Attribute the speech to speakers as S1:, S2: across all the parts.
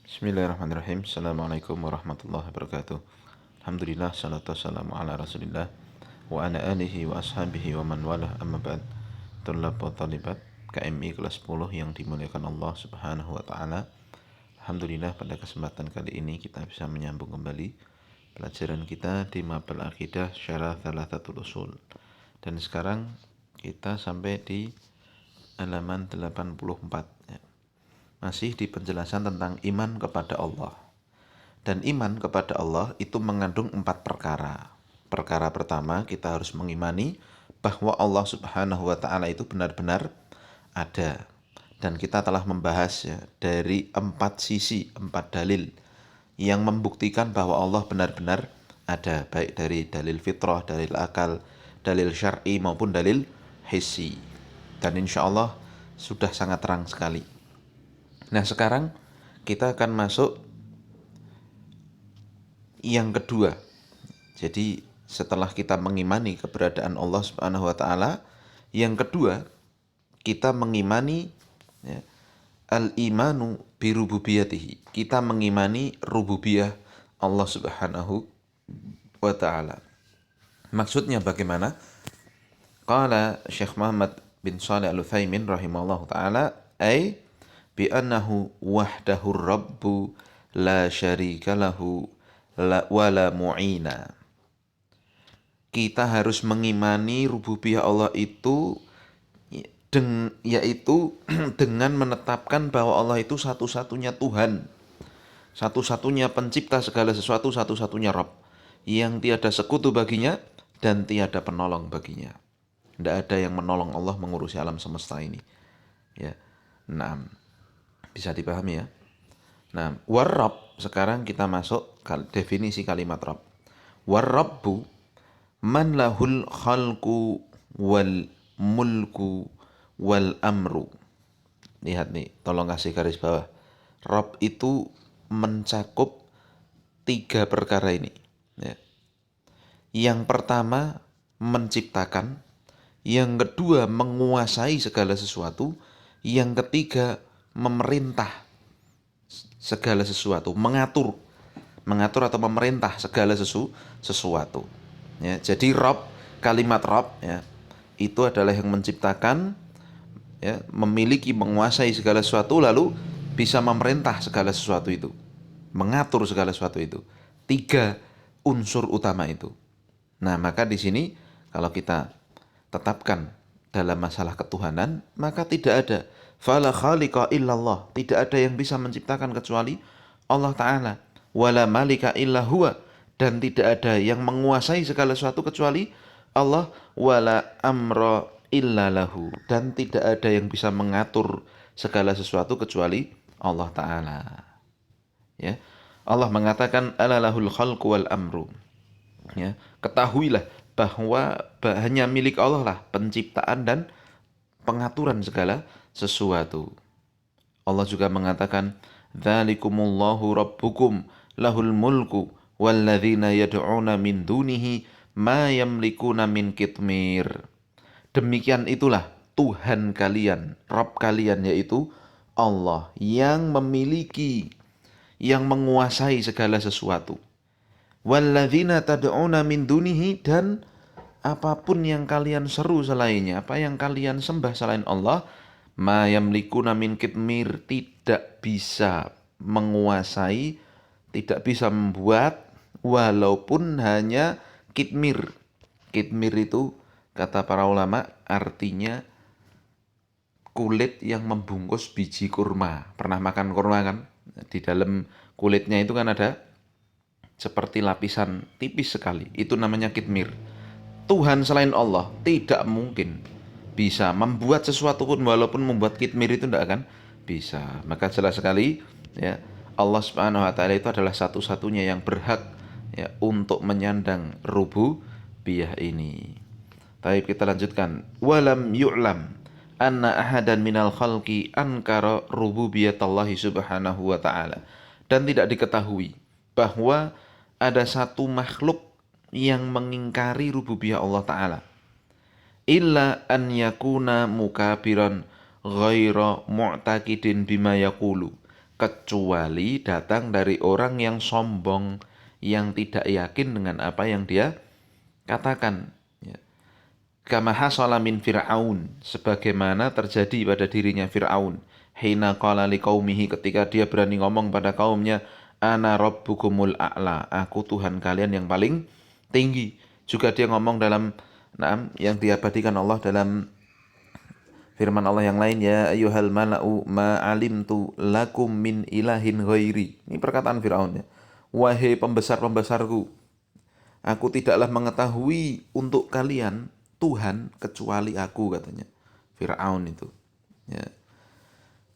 S1: Bismillahirrahmanirrahim. Assalamualaikum warahmatullahi wabarakatuh. Alhamdulillah, salatu wassalamu ala rasulillah wa ala alihi wa ashabihi wa man walah, amma ba'd. Tullab wa talibat KMI kelas 10 yang dimuliakan Allah subhanahu wa ta'ala. Alhamdulillah, pada kesempatan kali ini kita bisa menyambung kembali pelajaran kita di Mabal Aqidah Syarah Thalathatul Usul. Dan sekarang kita sampai di halaman 84 ya. Masih di penjelasan tentang iman kepada Allah. Dan iman kepada Allah itu mengandung 4 perkara. Perkara pertama, kita harus mengimani bahwa Allah subhanahu wa ta'ala itu benar-benar ada. Dan kita telah membahas ya, dari 4 sisi, 4 dalil yang membuktikan bahwa Allah benar-benar ada. Baik dari dalil fitrah, dalil akal, dalil syar'i maupun dalil hissi. Dan insya Allah sudah sangat terang sekali. Nah, sekarang kita akan masuk yang kedua. Jadi setelah kita mengimani keberadaan Allah Subhanahu wa taala, yang kedua kita mengimani ya, al-imanu bi rububiyatihi. Kita mengimani rububiyah Allah Subhanahu wa taala. Maksudnya bagaimana? Qala Syekh Muhammad bin Shalih Al-Utsaimin rahimahullahu taala, ay bi annahu wahdahur rabbu la syarika lahu wala mu'ina. Kita harus mengimani rububiyah Allah itu yaitu dengan menetapkan bahwa Allah itu satu-satunya Tuhan, satu-satunya pencipta segala sesuatu, satu-satunya Rabb yang tiada sekutu baginya dan tiada penolong baginya. Tidak ada yang menolong Allah mengurusi alam semesta ini. Ya. Nah, bisa dipahami ya. Nah, warab, sekarang kita masuk definisi kalimat Rabb. Warabbu man lahul khalqu wal mulku wal amru. Lihat nih, tolong kasih garis bawah. Rabb itu mencakup 3 perkara ini. Ya. Yang pertama menciptakan, yang kedua menguasai segala sesuatu, yang ketiga memerintah segala sesuatu, mengatur atau memerintah segala sesuatu. Ya, jadi Rabb, kalimat Rabb ya, itu adalah yang menciptakan, ya, memiliki, menguasai segala sesuatu, lalu bisa memerintah segala sesuatu itu, mengatur segala sesuatu itu. 3 unsur utama itu. Nah, maka di sini kalau kita tetapkan dalam masalah ketuhanan, maka tidak ada fala khaliqa illallah, tidak ada yang bisa menciptakan kecuali Allah Ta'ala, wala malika illa huwa, dan tidak ada yang menguasai segala sesuatu kecuali Allah, wala amra illa lahu, dan tidak ada yang bisa mengatur segala sesuatu kecuali Allah Ta'ala. Ya. Allah mengatakan alalahul khalqu wal amru. Ya, ketahuilah bahwa hanya milik Allah lah penciptaan dan pengaturan segala sesuatu. Allah juga mengatakan, dzalikumullahu rabbukum lahul mulku walladzina yad'una min dunihi ma yamlikuna min kitmir. Demikian itulah Tuhan kalian, Rabb kalian, yaitu Allah yang memiliki, yang menguasai segala sesuatu. Walladzina tad'una min dunihi, dan apapun yang kalian seru selainnya, apa yang kalian sembah selain Allah, ma yamlikuna min kitmir, tidak bisa menguasai, tidak bisa membuat, walaupun hanya kitmir. Kitmir itu kata para ulama artinya kulit yang membungkus biji kurma. Pernah makan kurma kan? Di dalam kulitnya itu kan ada seperti lapisan tipis sekali. Itu namanya kitmir. Tuhan selain Allah tidak mungkin bisa membuat sesuatu pun, walaupun membuat kitmir itu tidak akan bisa. Maka jelas sekali ya, Allah Subhanahu wa taala itu adalah satu-satunya yang berhak ya untuk menyandang rububiyah ini. Baik, kita lanjutkan. Walam yu'lam anna ahadan minal khalqi ankara rububiyatallahi subhanahu wa ta'ala. Dan tidak diketahui bahwa ada satu makhluk yang mengingkari rububiyah Allah Ta'ala. Illa an yakuna mukabiran ghaira mu'taqidin bima yaqulu. kecuali datang dari orang yang sombong, yang tidak yakin dengan apa yang dia katakan. Ya. Kama hasala min Fir'aun, sebagaimana terjadi pada dirinya Fir'aun. Hina qala liqaumihi, ketika dia berani ngomong pada kaumnya, ana rabbukumul a'la, aku Tuhan kalian yang paling tinggi. Juga dia ngomong dalam yang diabadikan Allah dalam firman Allah yang lain, ya ayyuhal mala'u ma alimtu lakum min ilahin ghairi. Ini perkataan Firaun ya. Wahai pembesar-pembesarku, aku tidaklah mengetahui untuk kalian Tuhan kecuali aku, katanya Firaun itu. Ya.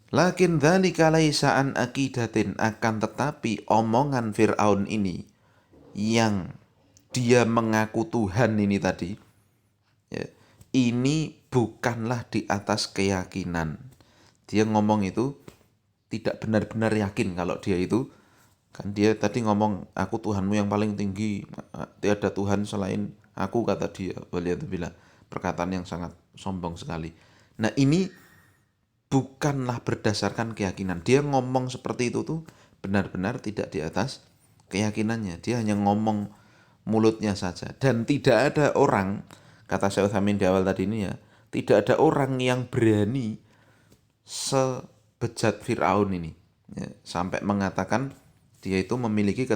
S1: Lakin dzalika laisa an aqidatin, akan tetapi omongan Firaun ini yang dia mengaku Tuhan ini tadi, ya, ini bukanlah di atas keyakinan. Dia ngomong itu tidak benar-benar yakin kalau dia itu, kan dia tadi ngomong aku Tuhanmu yang paling tinggi, tiada Tuhan selain aku, kata dia. Waliyadzubillah, perkataan yang sangat sombong sekali. Nah, ini bukanlah berdasarkan keyakinan. Dia ngomong seperti itu tuh benar-benar tidak di atas keyakinannya. Dia hanya ngomong mulutnya saja. Dan tidak ada orang, kata Syekh Utsaimin di awal tadi ini ya, tidak ada orang yang berani sebejat Fir'aun ini, ya, sampai mengatakan dia itu memiliki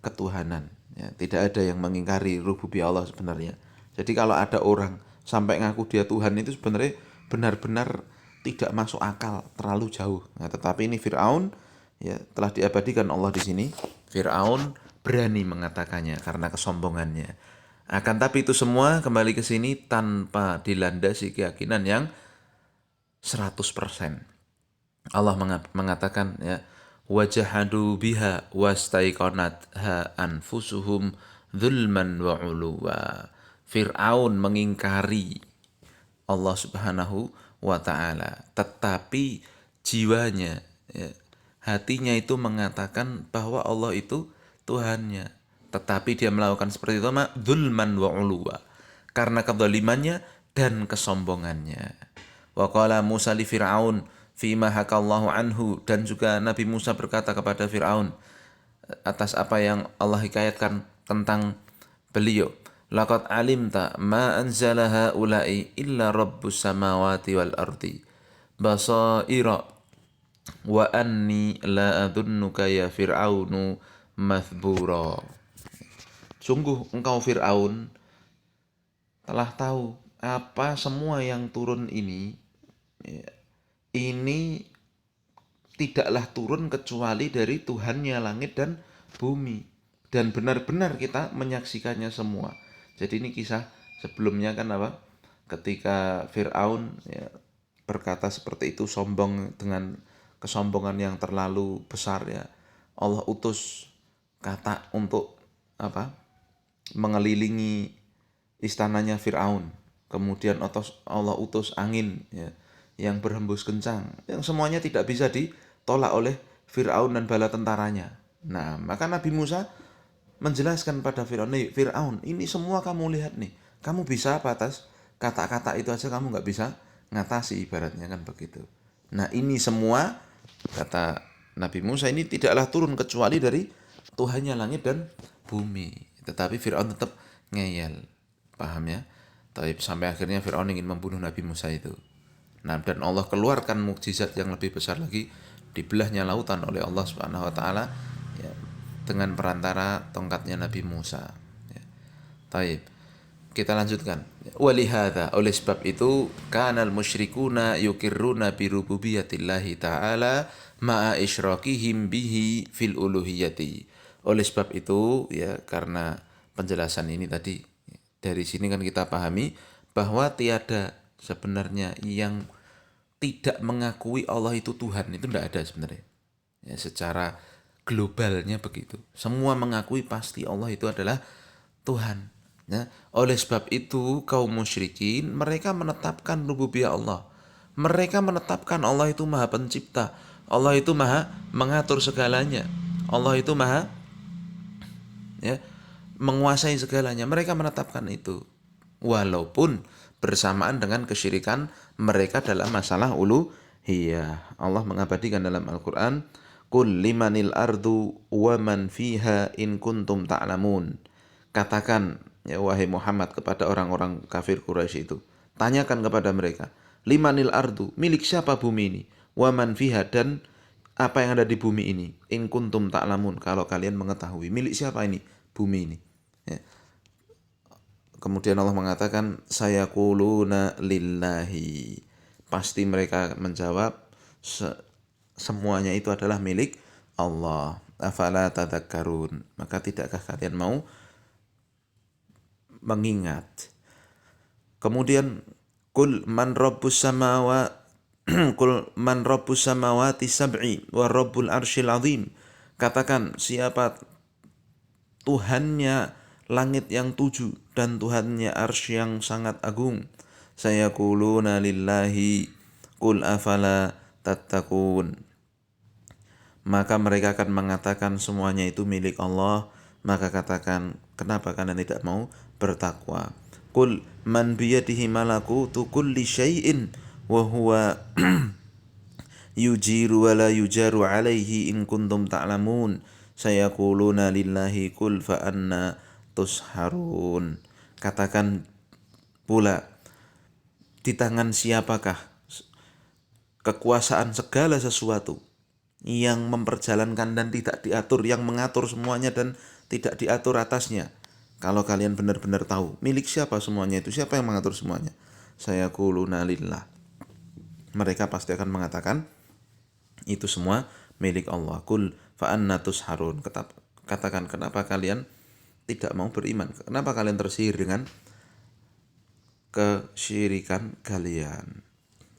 S1: ketuhanan. Ya, tidak ada yang mengingkari rububiyah Allah sebenarnya. Jadi kalau ada orang sampai ngaku dia Tuhan, itu sebenarnya benar-benar tidak masuk akal, terlalu jauh. Nah, tetapi ini Fir'aun, ya, telah diabadikan Allah di sini. Fir'aun berani mengatakannya karena kesombongannya. Akan tapi itu semua kembali ke sini tanpa dilandasi keyakinan yang 100%. Allah mengatakan, ya, wajahadu biha wastaiqanatha anfusuhum dzulman wa uluwa. Fir'aun mengingkari Allah Subhanahu wa ta'ala, tetapi jiwanya, ya, hatinya itu mengatakan bahwa Allah itu Tuhannya. Tetapi dia melakukan seperti itu dzulman wa uluwa, karena kezalimannya dan kesombongannya. Wa qala Musa li Fir'aun fima hakallahu anhu, dan juga Nabi Musa berkata kepada Fir'aun atas apa yang Allah hikayatkan tentang beliau, laqad alimta ma anzala haula'i illa rabbus samawati wal ardi basaira wa anni la adunnuka ya fir'aunu mathbura. Sungguh engkau Fir'aun telah tahu apa semua yang turun ini, ya, ini tidaklah turun kecuali dari Tuhannya langit dan bumi, dan benar-benar kita menyaksikannya semua. Jadi ini kisah sebelumnya kan apa? Ketika Fir'aun, ya, berkata seperti itu, sombong dengan kesombongan yang terlalu besar, ya, Allah utus kata untuk apa? Mengelilingi istananya Fir'aun. Kemudian Allah utus angin, ya, yang berhembus kencang, yang semuanya tidak bisa ditolak oleh Fir'aun dan bala tentaranya. Nah, maka Nabi Musa menjelaskan pada Fir'aun, nih Fir'aun, ini semua kamu lihat nih, kamu bisa apa atas kata-kata itu aja kamu nggak bisa ngatasi, ibaratnya kan begitu. Nah, ini semua, kata Nabi Musa, ini tidaklah turun kecuali dari Tuhannya langit dan bumi. Tetapi Fir'aun tetap ngeyel, paham ya? Tapi sampai akhirnya Fir'aun ingin membunuh Nabi Musa itu. Nah, dan Allah keluarkan mukjizat yang lebih besar lagi, dibelahnya lautan oleh Allah Subhanahu wa taala, ya, dengan perantara tongkatnya Nabi Musa. Ya. Taib. Kita lanjutkan. Walihada, oleh sebab itu, kanal musyrikuna yukirruna bi rububiyatillahi ta'ala ma'a isyrakihim bihi fil uluhiyati. Oleh sebab itu, ya, karena penjelasan ini tadi, dari sini kan kita pahami bahwa tiada sebenarnya yang tidak mengakui Allah itu Tuhan, itu tidak ada sebenarnya. Ya, secara globalnya begitu. Semua mengakui pasti Allah itu adalah Tuhan. Ya. Oleh sebab itu kaum musyrikin mereka menetapkan rububiyah Allah. Mereka menetapkan Allah itu maha pencipta. Allah itu maha mengatur segalanya. Allah itu maha, ya, menguasai segalanya. Mereka menetapkan itu, walaupun bersamaan dengan kesyirikan mereka dalam masalah uluhiyah. Allah mengabadikan dalam Al-Quran, Qul limanil ardu wa man fiha in kuntum ta'lamun. Katakan ya wahai Muhammad kepada orang-orang kafir Quraisy itu, tanyakan kepada mereka, limanil ardu, milik siapa bumi ini? Wa man fiha, dan apa yang ada di bumi ini? In kuntum ta'lamun, kalau kalian mengetahui, milik siapa ini bumi ini? Ya. Kemudian Allah mengatakan, sayaquluna lillahi. Pasti mereka menjawab, semuanya itu adalah milik Allah. Afala tadhakkarun. Maka tidakkah kalian mau mengingat? Kemudian Qul man rabbus samawati Qul man rabbus samawati sab'i wa rabbul arsyil azim. Katakan, siapa Tuhannya langit yang 7 dan Tuhannya arsy yang sangat agung. Sayaquluna lillahi qul afala tattaqun. Maka mereka akan mengatakan semuanya itu milik Allah. Maka katakan, kenapa kalian tidak mau bertakwa? Qul man biyadihi malakutu kulli syai'in wa huwa yujiru wa la yujaru alaihi in kuntum ta'lamun. Sayaquluna lillahi qul fa anna tusharun. Katakan pula, di tangan siapakah kekuasaan segala sesuatu, yang memperjalankan dan tidak diatur, yang mengatur semuanya dan tidak diatur atasnya. Kalau kalian benar-benar tahu, milik siapa semuanya itu, siapa yang mengatur semuanya? Sayaquluna lillah. Mereka pasti akan mengatakan, itu semua milik Allah. Qul fa anna tusharun. Katakan, kenapa kalian tidak mau beriman? Kenapa kalian tersihir dengan kesyirikan kalian?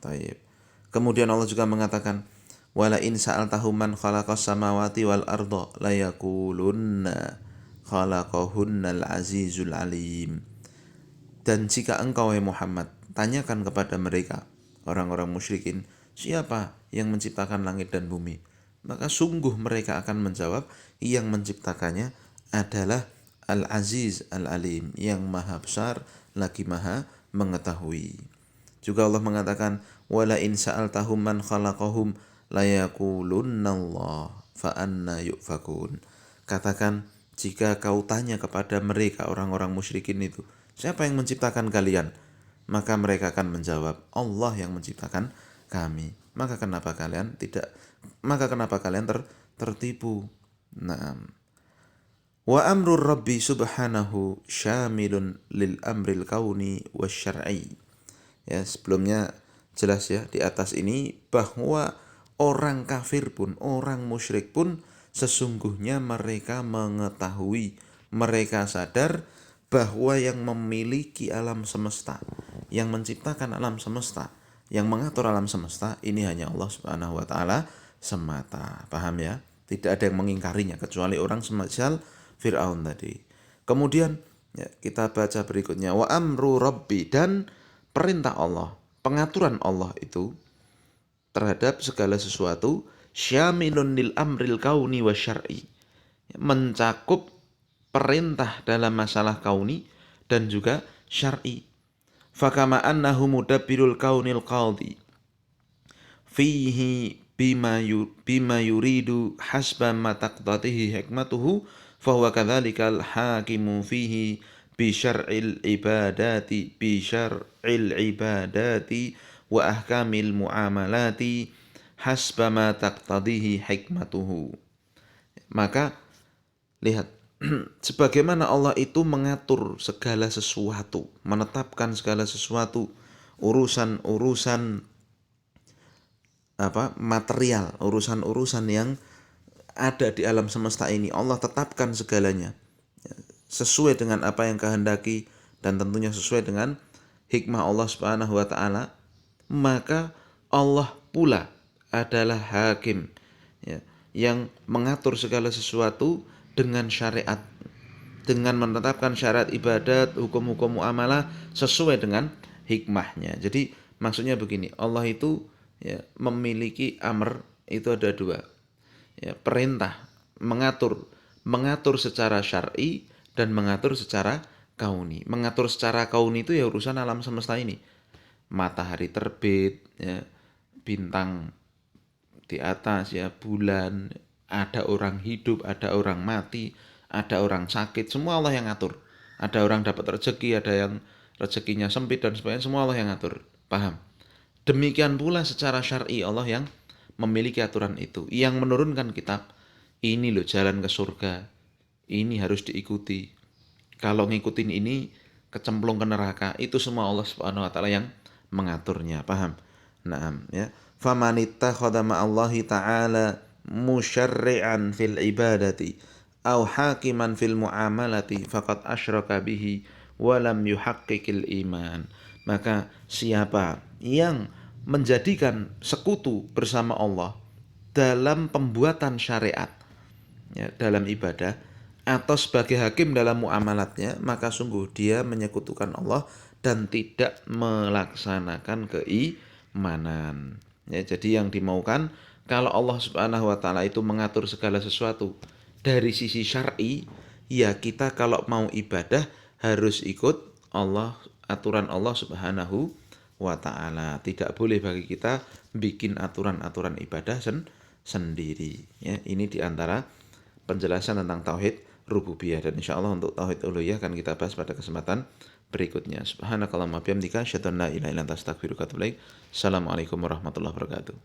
S1: Taib. Kemudian Allah juga mengatakan, wala in sa'altahum man khalaqas samawati wal arda la yaqulunna khalaqahunnal azizul alim. Dan jika engkau wahai Muhammad tanyakan kepada mereka, orang-orang musyrikin, siapa yang menciptakan langit dan bumi? Maka sungguh mereka akan menjawab, yang menciptakannya adalah Al-Aziz Al-Alim, yang maha besar lagi maha mengetahui. Juga Allah mengatakan, wala in sa'altahum man khalaqahum la yaqulunallah fa anna yufakun. Katakan, jika kau tanya kepada mereka, orang-orang musyrikin itu, siapa yang menciptakan kalian? Maka mereka akan menjawab, Allah yang menciptakan kami. Maka kenapa kalian tertipu? Naam. Wa amrul rabbi subhanahu syamilun lil amril kauni wasyar'i. Ya, sebelumnya jelas ya di atas ini bahwa orang kafir pun, orang musyrik pun, sesungguhnya mereka mengetahui, mereka sadar bahwa yang memiliki alam semesta, yang menciptakan alam semesta, yang mengatur alam semesta, ini hanya Allah Subhanahu wa Ta'ala semata. Paham ya? Tidak ada yang mengingkarinya kecuali orang semisal Fir'aun tadi. Kemudian ya, kita baca berikutnya, wa amru rabbi, dan perintah Allah, pengaturan Allah itu terhadap segala sesuatu, syamilun lil amril kauni wa syar'i, mencakup perintah dalam masalah kauni dan juga syar'i. Fakama annahu mudabbirul kaunil qadhi fihi bima yuridu hasba ma taqtatihi hikmatuhu fahuwa kadzalikal hakimu fihi bi syar'il ibadati wa ahkamil muamalati hasba ma taqtadihi hikmatuhu. Maka lihat, sebagaimana Allah itu mengatur segala sesuatu, menetapkan segala sesuatu, urusan-urusan material, urusan-urusan yang ada di alam semesta ini, Allah tetapkan segalanya sesuai dengan apa yang kehendaki dan tentunya sesuai dengan hikmah Allah Subhanahu wa Ta'ala. Maka Allah pula adalah hakim, ya, yang mengatur segala sesuatu dengan syariat, dengan menetapkan syariat ibadat, hukum-hukum muamalah sesuai dengan hikmahnya. Jadi maksudnya begini, Allah itu ya, memiliki amr, itu ada dua, ya, perintah, mengatur secara syar'i dan mengatur secara kauni. Mengatur secara kauni itu ya urusan alam semesta ini, matahari terbit, ya, bintang di atas ya, bulan, ada orang hidup, ada orang mati, ada orang sakit, semua Allah yang ngatur. Ada orang dapat rezeki, ada yang rezekinya sempit dan sebagainya, semua Allah yang ngatur. Paham? Demikian pula secara syar'i Allah yang memiliki aturan itu, yang menurunkan kitab. Ini loh jalan ke surga, ini harus diikuti. Kalau ngikutin ini kecemplung ke neraka. Itu semua Allah Subhanahu wa taala yang mengaturnya. Paham? Naam ya. Faman ittakhadha ma'allahi ta'ala musyarri'an fil ibadati au hakiman fil muamalati faqad asyraka bihi wa lam yuhaqqiqil iman. Maka siapa yang menjadikan sekutu bersama Allah dalam pembuatan syariat ya, dalam ibadah atau sebagai hakim dalam muamalatnya, maka sungguh dia menyekutukan Allah dan tidak melaksanakan keimanan. Ya, jadi yang dimaukan kalau Allah Subhanahu wa taala itu mengatur segala sesuatu dari sisi syar'i, ya kita kalau mau ibadah harus ikut Allah, aturan Allah Subhanahu wa taala. Tidak boleh bagi kita bikin aturan-aturan ibadah sendiri. Ya, ini diantara penjelasan tentang tauhid rububiyah, dan insyaallah untuk tauhid uluhiyah akan kita bahas pada kesempatan berikutnya. Subhanakallahumma bihamdika asyhadu an la ilaha illa anta astaghfiruka wa atubu ilaik. Assalamualaikum warahmatullahi wabarakatuh.